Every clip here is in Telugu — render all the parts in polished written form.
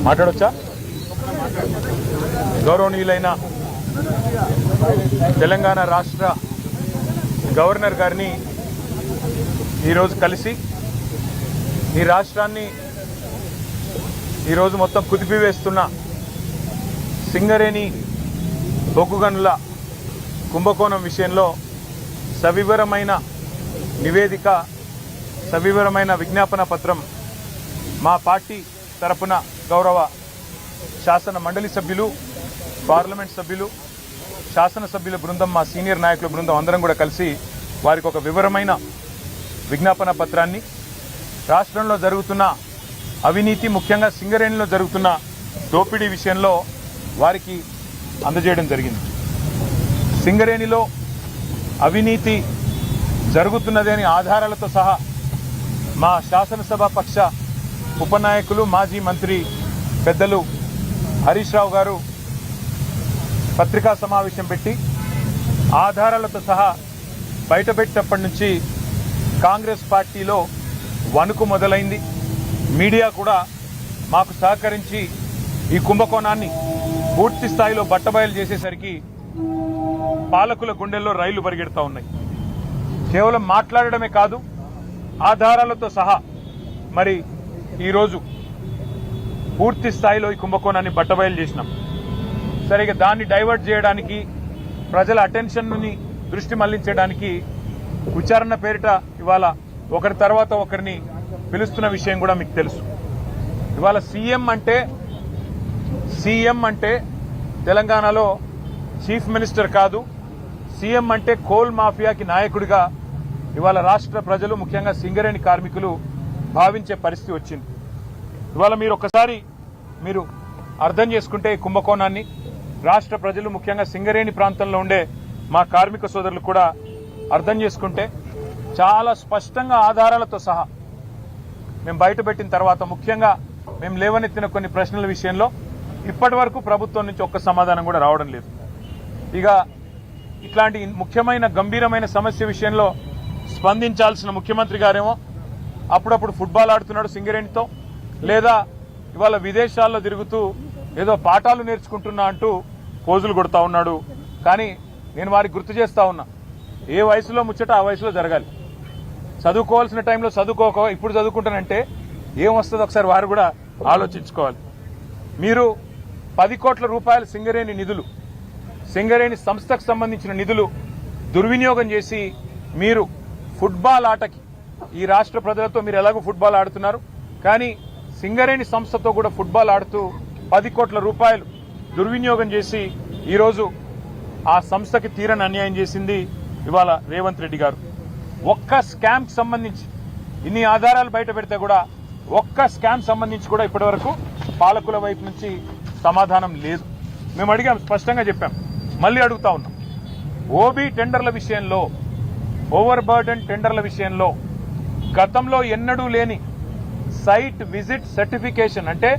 మాట్లాడొచ్చా? గౌరవనీయులైన తెలంగాణ రాష్ట్ర గవర్నర్ గారిని ఈరోజు కలిసి ఈ రాష్ట్రాన్ని ఈరోజు మొత్తం కుదిపివేస్తున్న సింగరేణి బొగ్గు గనుల కుంభకోణం విషయంలో సవివరమైన నివేదిక, సవివరమైన విజ్ఞాపన పత్రం మా పార్టీ తరపున గౌరవ శాసన మండలి సభ్యులు, పార్లమెంట్ సభ్యులు, శాసనసభ్యుల బృందం, మా సీనియర్ నాయకుల బృందం అందరం కూడా కలిసి వారికి ఒక వివరమైన విజ్ఞాపన పత్రాన్ని రాష్ట్రంలో జరుగుతున్న అవినీతి, ముఖ్యంగా సింగరేణిలో జరుగుతున్న దోపిడీ విషయంలో వారికి అందజేయడం జరిగింది. సింగరేణిలో అవినీతి జరుగుతున్నదని ఆధారాలతో సహా మా శాసనసభ పక్ష ఉపనాయకులు, మాజీ మంత్రి పెద్దలు హరీష్ రావు గారు పత్రికా సమావేశం పెట్టి ఆధారాలతో సహా బయటపెట్టినప్పటి నుంచి కాంగ్రెస్ పార్టీలో వణుకు మొదలైంది. మీడియా కూడా మాకు సహకరించి ఈ కుంభకోణాన్ని పూర్తి స్థాయిలో బట్టబయలు చేసేసరికి పాలకుల గుండెల్లో రైళ్లు పరిగెడతా ఉన్నాయి. కేవలం మాట్లాడడమే కాదు, ఆధారాలతో సహా మరి ఈరోజు పూర్తి స్థాయిలో ఈ కుంభకోణాన్ని బట్టబయలు చేసినాం. సరిగా దాన్ని డైవర్ట్ చేయడానికి, ప్రజల అటెన్షన్ని దృష్టి మళ్లించడానికి విచారణ పేరిట ఇవాళ ఒకరి తర్వాత ఒకరిని పిలుస్తున్న విషయం కూడా మీకు తెలుసు. ఇవాళ సీఎం అంటే తెలంగాణలో చీఫ్ మినిస్టర్ కాదు, సీఎం అంటే కోల్ మాఫియాకి నాయకుడిగా ఇవాళ రాష్ట్ర ప్రజలు, ముఖ్యంగా సింగరేణి కార్మికులు భావించే పరిస్థితి వచ్చింది. ఇవాళ మీరు అర్థం చేసుకుంటే ఈ కుంభకోణాన్ని రాష్ట్ర ప్రజలు, ముఖ్యంగా సింగరేణి ప్రాంతంలో ఉండే మా కార్మిక సోదరులు కూడా అర్థం చేసుకుంటే చాలా స్పష్టంగా ఆధారాలతో సహా మేము బయటపెట్టిన తర్వాత, ముఖ్యంగా మేము లేవనెత్తిన కొన్ని ప్రశ్నల విషయంలో ఇప్పటి వరకు ప్రభుత్వం నుంచి ఒక్క సమాధానం కూడా రావడం లేదు. ఇక ఇట్లాంటి ముఖ్యమైన గంభీరమైన సమస్య విషయంలో స్పందించాల్సిన ముఖ్యమంత్రి గారేమో అప్పుడప్పుడు ఫుట్బాల్ ఆడుతున్నాడు సింగరేణితో, లేదా ఇవాళ విదేశాల్లో తిరుగుతూ ఏదో పాఠాలు నేర్చుకుంటున్నా అంటూ పోజులు కొడతా ఉన్నాడు. కానీ నేను వారికి గుర్తు చేస్తా ఉన్నా, ఏ వయసులో ముచ్చట ఆ వయసులో జరగాలి. చదువుకోవాల్సిన టైంలో చదువుకోక ఇప్పుడు చదువుకుంటానంటే ఏం వస్తుందో ఒకసారి వారు కూడా ఆలోచించుకోవాలి. మీరు 10 కోట్ల రూపాయల సింగరేణి నిధులు, సింగరేణి సంస్థకు సంబంధించిన నిధులు దుర్వినియోగం చేసి మీరు ఫుట్బాల్ ఆటకి, ఈ రాష్ట్ర ప్రజలతో మీరు ఎలాగో ఫుట్బాల్ ఆడుతున్నారు, కానీ సింగరేణి సంస్థతో కూడా ఫుట్బాల్ ఆడుతూ 10 కోట్ల రూపాయలు దుర్వినియోగం చేసి ఈరోజు ఆ సంస్థకి తీరని అన్యాయం చేసింది ఇవాళ రేవంత్ రెడ్డి గారు. ఒక్క స్కామ్కి సంబంధించి ఇన్ని ఆధారాలు బయట పెడితే కూడా ఒక్క స్కామ్ సంబంధించి కూడా ఇప్పటివరకు పాలకుల వైపు నుంచి సమాధానం లేదు. మేము అడిగాం, స్పష్టంగా చెప్పాం, మళ్ళీ అడుగుతా ఉన్నాం. ఓబీ టెండర్ల విషయంలో, ఓవర్ బర్డెన్ టెండర్ల విషయంలో గతంలో ఎన్నడూ లేని సైట్ విజిట్ సర్టిఫికేషన్, అంటే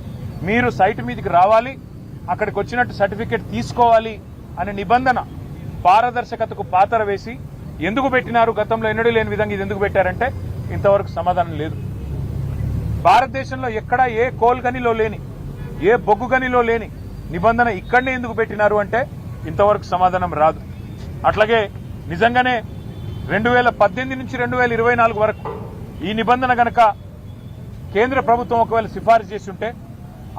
మీరు సైట్ మీదకి రావాలి, అక్కడికి వచ్చినట్టు సర్టిఫికేట్ తీసుకోవాలి అనే నిబంధన పారదర్శకతకు పాతర వేసి ఎందుకు పెట్టినారు, గతంలో ఎన్నడూ లేని విధంగా ఇది ఎందుకు పెట్టారంటే ఇంతవరకు సమాధానం లేదు. భారతదేశంలో ఎక్కడా ఏ కోల్ గనిలో లేని, ఏ బొగ్గు గనిలో లేని నిబంధన ఇక్కడనే ఎందుకు పెట్టినారు అంటే ఇంతవరకు సమాధానం రాదు. అట్లాగే నిజంగానే 2018 నుంచి 2024 వరకు ఈ నిబంధన గనక కేంద్ర ప్రభుత్వం ఒకవేళ సిఫారసు చేసి ఉంటే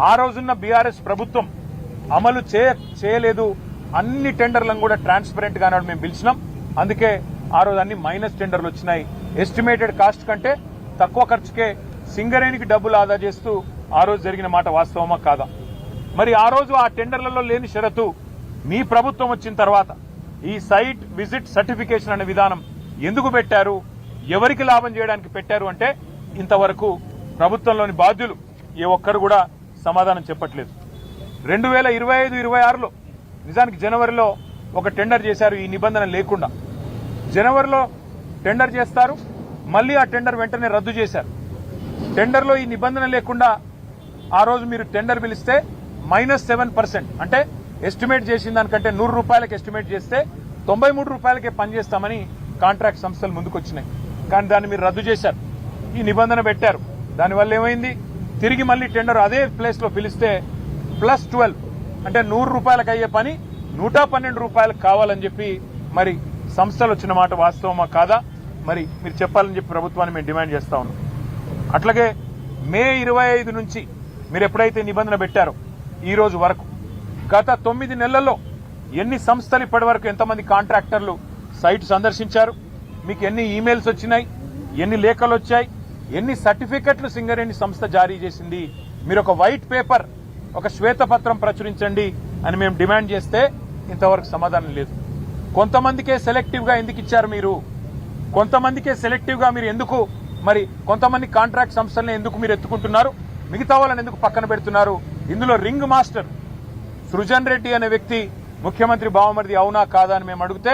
ఆ రోజున్న బీఆర్ఎస్ ప్రభుత్వం అమలు చేయలేదు. అన్ని టెండర్లను కూడా ట్రాన్స్పరెంట్ గా మేము పిలిచినాం. అందుకే ఆ రోజు అన్ని మైనస్ టెండర్లు వచ్చినాయి. ఎస్టిమేటెడ్ కాస్ట్ కంటే తక్కువ ఖర్చుకే సింగరేణికి డబ్బులు ఆదా చేస్తూ ఆ రోజు జరిగిన మాట వాస్తవమా కాదా? మరి ఆ రోజు ఆ టెండర్లలో లేని షరతు మీ ప్రభుత్వం వచ్చిన తర్వాత ఈ సైట్ విజిట్ సర్టిఫికేషన్ అనే విధానం ఎందుకు పెట్టారు, ఎవరికి లాభం చేయడానికి పెట్టారు అంటే ఇంతవరకు ప్రభుత్వంలోని బాధ్యులు ఏ ఒక్కరు కూడా సమాధానం చెప్పట్లేదు. 2025-26లో నిజానికి జనవరిలో ఒక టెండర్ చేశారు ఈ నిబంధన లేకుండా. జనవరిలో టెండర్ చేస్తారు, మళ్ళీ ఆ టెండర్ వెంటనే రద్దు చేశారు. టెండర్లో ఈ నిబంధన లేకుండా ఆ రోజు మీరు టెండర్ పిలిస్తే -7%, అంటే ఎస్టిమేట్ చేసిన దానికంటే 100 రూపాయలకు ఎస్టిమేట్ చేస్తే 93 రూపాయలకే పనిచేస్తామని కాంట్రాక్ట్ సంస్థలు ముందుకొచ్చినాయి. కానీ దాన్ని మీరు రద్దు చేశారు, ఈ నిబంధన పెట్టారు. దానివల్ల ఏమైంది, తిరిగి మళ్ళీ టెండర్ అదే ప్లేస్లో పిలిస్తే +12 అంటే 100 రూపాయలకు అయ్యే పని 112 రూపాయలకు కావాలని చెప్పి మరి సంస్థలు వచ్చిన మాట వాస్తవమా కాదా మరి మీరు చెప్పాలని చెప్పి ప్రభుత్వాన్ని మేము డిమాండ్ చేస్తా ఉన్నాం. అట్లాగే మే 25 నుంచి మీరు ఎప్పుడైతే నిబంధన పెట్టారో ఈ రోజు వరకు గత 9 నెలల్లో ఎన్ని సంస్థలు ఇప్పటి వరకు ఎంతమంది కాంట్రాక్టర్లు సైట్ సందర్శించారు, మీకు ఎన్ని ఈమెయిల్స్ వచ్చినాయి, ఎన్ని లేఖలు వచ్చాయి, ఎన్ని సర్టిఫికెట్లు సింగరేణి సంస్థ జారీ చేసింది, మీరు ఒక వైట్ పేపర్ ఒక శ్వేతపత్రం ప్రచురించండి అని మేము డిమాండ్ చేస్తే ఇంతవరకు సమాధానం లేదు. కొంతమందికే సెలెక్టివ్గా ఎందుకు ఇచ్చారు మీరు, కొంతమందికే సెలెక్టివ్గా మీరు ఎందుకు మరి కొంతమంది కాంట్రాక్ట్ సంస్థలను ఎందుకు మీరు ఎత్తుకుంటున్నారు, మిగతా వాళ్ళని ఎందుకు పక్కన పెడుతున్నారు? ఇందులో రింగ్ మాస్టర్ సృజన్ రెడ్డి అనే వ్యక్తి ముఖ్యమంత్రి బావమరిది అవునా కాదా అని మేము అడిగితే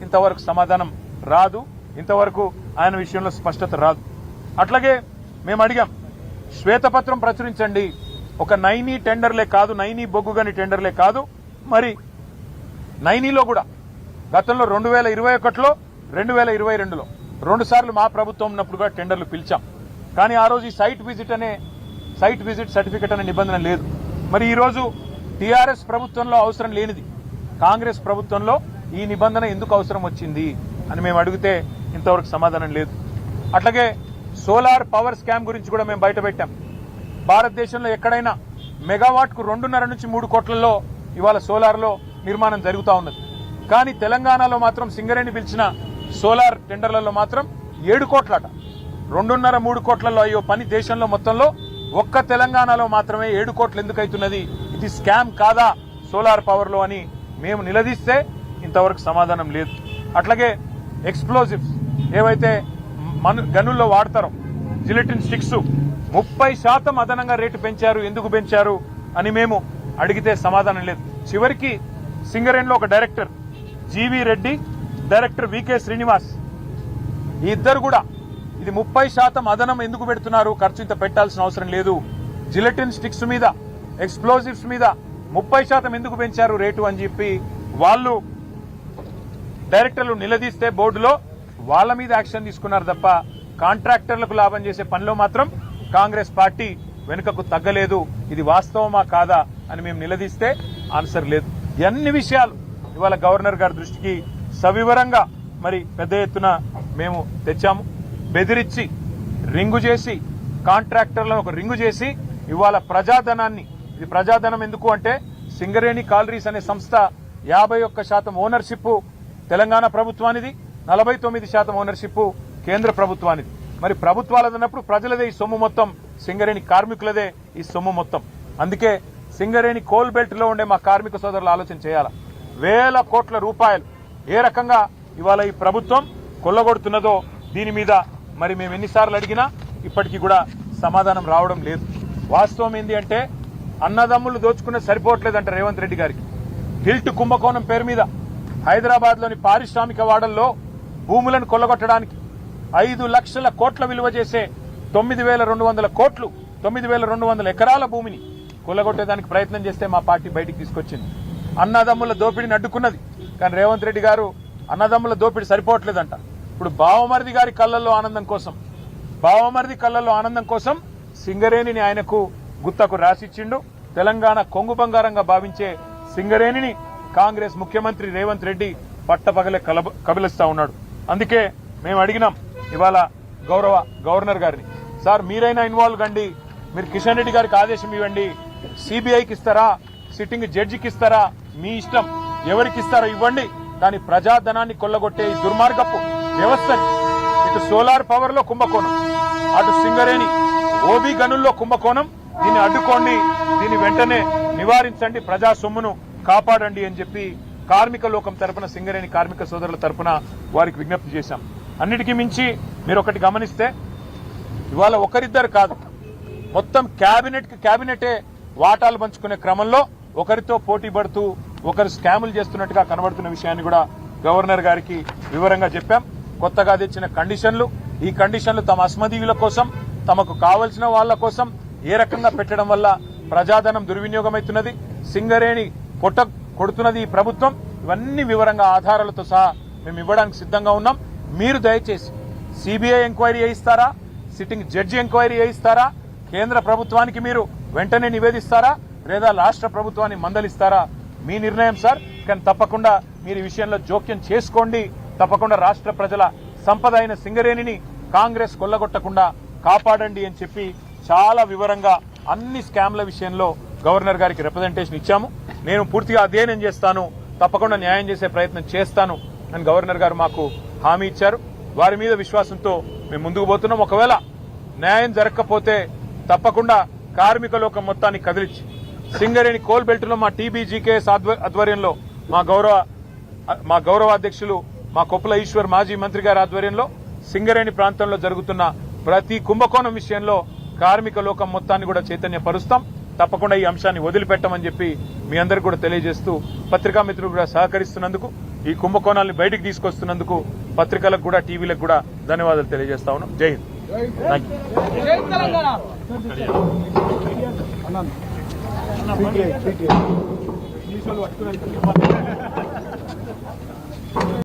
ఇంతవరకు సమాధానం రాదు, ఇంతవరకు ఆయన విషయంలో స్పష్టత రాదు. అట్లాగే మేము అడిగాం శ్వేతపత్రం ప్రచురించండి, ఒక నైనీ టెండర్లే కాదు, నైనీ బొగ్గుగని టెండర్లే కాదు, మరి నైనీలో కూడా గతంలో 2021లో 2022లో 2 సార్లు మా ప్రభుత్వం ఉన్నప్పుడు కూడా టెండర్లు పిలిచాం. కానీ ఆ రోజు ఈ సైట్ విజిట్ సర్టిఫికెట్ అనే నిబంధన లేదు. మరి ఈరోజు టీఆర్ఎస్ ప్రభుత్వంలో అవసరం లేనిది కాంగ్రెస్ ప్రభుత్వంలో ఈ నిబంధన ఎందుకు అవసరం వచ్చింది అని మేము అడిగితే ఇంతవరకు సమాధానం లేదు. అట్లాగే సోలార్ పవర్ స్కామ్ గురించి కూడా మేము బయట పెట్టాం. భారతదేశంలో ఎక్కడైనా మెగావాట్కు 2.5 నుంచి 3 కోట్లలో ఇవాళ సోలార్లో నిర్మాణం జరుగుతూ ఉన్నది. కానీ తెలంగాణలో మాత్రం సింగరేణి పిలిచిన సోలార్ టెండర్లలో మాత్రం 7 కోట్లట. 2.5-3 కోట్లలో అయ్యో పని దేశంలో మొత్తంలో ఒక్క తెలంగాణలో మాత్రమే 7 కోట్లు ఎందుకు అవుతున్నది, ఇది స్కామ్ కాదా సోలార్ పవర్లో అని మేము నిలదీస్తే ఇంతవరకు సమాధానం లేదు. అట్లాగే ఎక్స్ప్లోజివ్స్ ఏవైతే గనుల్లో వాడతారో జిలెటిన్ స్టిక్స్ 30% అదనంగా రేటు పెంచారు, ఎందుకు పెంచారు అని మేము అడిగితే సమాధానం లేదు. చివరికి సింగరేణిలో ఒక director GV Reddy, director VK Srinivas ఈ ఇద్దరు కూడా ఇది 30% అదనం ఎందుకు పెడుతున్నారు, ఖర్చు ఇంత పెట్టాల్సిన అవసరం లేదు, జిలెటిన్ స్టిక్స్ మీద ఎక్స్ప్లోజివ్స్ మీద 30% ఎందుకు పెంచారు రేటు అని చెప్పి వాళ్ళు డైరెక్టర్లు నిలదీస్తే బోర్డులో వాళ్ళ మీద యాక్షన్ తీసుకున్నారు తప్ప కాంట్రాక్టర్లకు లాభం చేసే పనిలో మాత్రం కాంగ్రెస్ పార్టీ వెనుకకు తగ్గలేదు. ఇది వాస్తవమా కాదా అని మేము నిలదీస్తే ఆన్సర్ లేదు. అన్ని విషయాలు ఇవాళ గవర్నర్ గారి దృష్టికి సవివరంగా మరి పెద్ద ఎత్తున మేము తెచ్చాము. బెదిరించి రింగు చేసి కాంట్రాక్టర్లను ఒక రింగు చేసి ఇవాళ ప్రజాధనాన్ని, ఇది ప్రజాధనం ఎందుకు అంటే సింగరేణి కాలరీస్ అనే సంస్థ 51% ఓనర్షిప్ తెలంగాణ ప్రభుత్వానిది, 49% ఓనర్షిప్ కేంద్ర ప్రభుత్వానిది. మరి ప్రభుత్వాలదన్నప్పుడు ప్రజలదే ఈ సొమ్ము మొత్తం, సింగరేణి కార్మికులదే ఈ సొమ్ము మొత్తం. అందుకే సింగరేణి కోల్ బెల్ట్ లో ఉండే మా కార్మిక సోదరులు ఆలోచన చేయాలా, వేల కోట్ల రూపాయలు ఏ రకంగా ఇవాళ ఈ ప్రభుత్వం కొల్లగొడుతున్నదో దీని మీద మరి మేము ఎన్నిసార్లు అడిగినా ఇప్పటికీ కూడా సమాధానం రావడం లేదు. వాస్తవం ఏంటి అంటే అన్నదమ్ములు దోచుకునే సరిపోవట్లేదంట రేవంత్ రెడ్డి గారికి. హిల్ట్ కుంభకోణం పేరు మీద హైదరాబాద్లోని పారిశ్రామిక వాడల్లో భూములను కొల్లగొట్టడానికి 5 లక్షల కోట్ల విలువ చేసే 9,200 కోట్లు, 9,200 ఎకరాల భూమిని కొల్లగొట్టేదానికి ప్రయత్నం చేస్తే మా పార్టీ బయటికి తీసుకొచ్చింది. అన్నదమ్ముల దోపిడిని అడ్డుకున్నది. కానీ రేవంత్ రెడ్డి గారు అన్నదమ్ముల దోపిడి సరిపోవట్లేదంట. ఇప్పుడు బావమరిది గారి కళ్ళల్లో ఆనందం కోసం సింగరేణిని ఆయనకు గుత్తకు రాసిచ్చిండు. తెలంగాణ కొంగు బంగారంగా భావించే సింగరేణిని కాంగ్రెస్ ముఖ్యమంత్రి రేవంత్ రెడ్డి పట్టపగలే కబిలిస్తా ఉన్నాడు. అందుకే మేము అడిగినాం ఇవాళ గౌరవ గవర్నర్ గారిని, సార్ మీరైనా ఇన్వాల్వ్ కండి, మీరు కిషన్ రెడ్డి గారికి ఆదేశం ఇవ్వండి, సిబిఐకి ఇస్తారా, సిట్టింగ్ జడ్జికి ఇస్తారా, మీ ఇష్టం, ఎవరికి ఇస్తారో ఇవ్వండి, కానీ ప్రజాధనాన్ని కొల్లగొట్టే ఈ దుర్మార్గపు వ్యవస్థని, ఇటు సోలార్ పవర్ లో కుంభకోణం, అటు సింగరేణి ఓబీ గనుల్లో కుంభకోణం, దీన్ని అడ్డుకోండి, దీన్ని వెంటనే నివారించండి, ప్రజా సొమ్మును కాపాడండి అని చెప్పి కార్మిక లోకం తరపున, సింగరేణి కార్మిక సోదరుల తరపున వారికి విజ్ఞప్తి చేశాం. అన్నిటికీ మించి మీరు ఒకటి గమనిస్తే ఇవాళ ఒకరిద్దరు కాదు, మొత్తం క్యాబినెటే వాటాలు పంచుకునే క్రమంలో ఒకరితో పోటీ పడుతూ ఒకరు స్కాములు చేస్తున్నట్టుగా కనబడుతున్న విషయాన్ని కూడా గవర్నర్ గారికి వివరంగా చెప్పాం. కొత్తగా తెచ్చిన కండిషన్లు, ఈ కండిషన్లు తమ అస్మదీయుల కోసం, తమకు కావలసిన వాళ్ల కోసం ఏ రకంగా పెట్టడం వల్ల ప్రజాధనం దుర్వినియోగమవుతున్నది, సింగరేణి పొట్ట కొడుతున్నది ఈ ప్రభుత్వం, ఇవన్నీ వివరంగా ఆధారాలతో సహా మేము ఇవ్వడానికి సిద్ధంగా ఉన్నాం. మీరు దయచేసి సిబిఐ ఎంక్వైరీ చేయిస్తారా, సిట్టింగ్ జడ్జి ఎంక్వైరీ చేయిస్తారా, కేంద్ర ప్రభుత్వానికి మీరు వెంటనే నివేదిస్తారా లేదా రాష్ట్ర ప్రభుత్వాన్ని మందలిస్తారా మీ నిర్ణయం సార్. కానీ తప్పకుండా మీరు ఈ విషయంలో జోక్యం చేసుకోండి. తప్పకుండా రాష్ట్ర ప్రజల సంపద అయిన సింగరేణిని కాంగ్రెస్ కొల్లగొట్టకుండా కాపాడండి అని చెప్పి చాలా వివరంగా అన్ని స్కామ్ల విషయంలో గవర్నర్ గారికి రిప్రజెంటేషన్ ఇచ్చాము. నేను పూర్తిగా అధ్యయనం చేస్తాను, తప్పకుండా న్యాయం చేసే ప్రయత్నం చేస్తాను అని గవర్నర్ గారు మాకు హామీ ఇచ్చారు. వారి మీద విశ్వాసంతో మేము ముందుకు పోతున్నాం. ఒకవేళ న్యాయం జరగకపోతే తప్పకుండా కార్మిక లోకం మొత్తాన్ని కదిలించి సింగరేణి కోల్ బెల్ట్ లో మా టీబీజీకేఎస్ ఆధ్వర్యంలో మా గౌరవ అధ్యక్షులు మా కొప్పుల ఈశ్వర్ మాజీ మంత్రి గారి ఆధ్వర్యంలో సింగరేణి ప్రాంతంలో జరుగుతున్న ప్రతి కుంభకోణం విషయంలో కార్మిక లోకం మొత్తాన్ని కూడా చైతన్యపరుస్తాం. తప్పకుండా ఈ అంశాన్ని వదిలిపెట్టమని చెప్పి మీ అందరికీ కూడా తెలియజేస్తూ పత్రికా మిత్రులు కూడా సహకరిస్తున్నందుకు, ఈ కుంభకోణాలను బయటికి తీసుకొస్తున్నందుకు పత్రికలకు కూడా ధన్యవాదాలు తెలియజేస్తా ఉన్నాం. జై హింద్.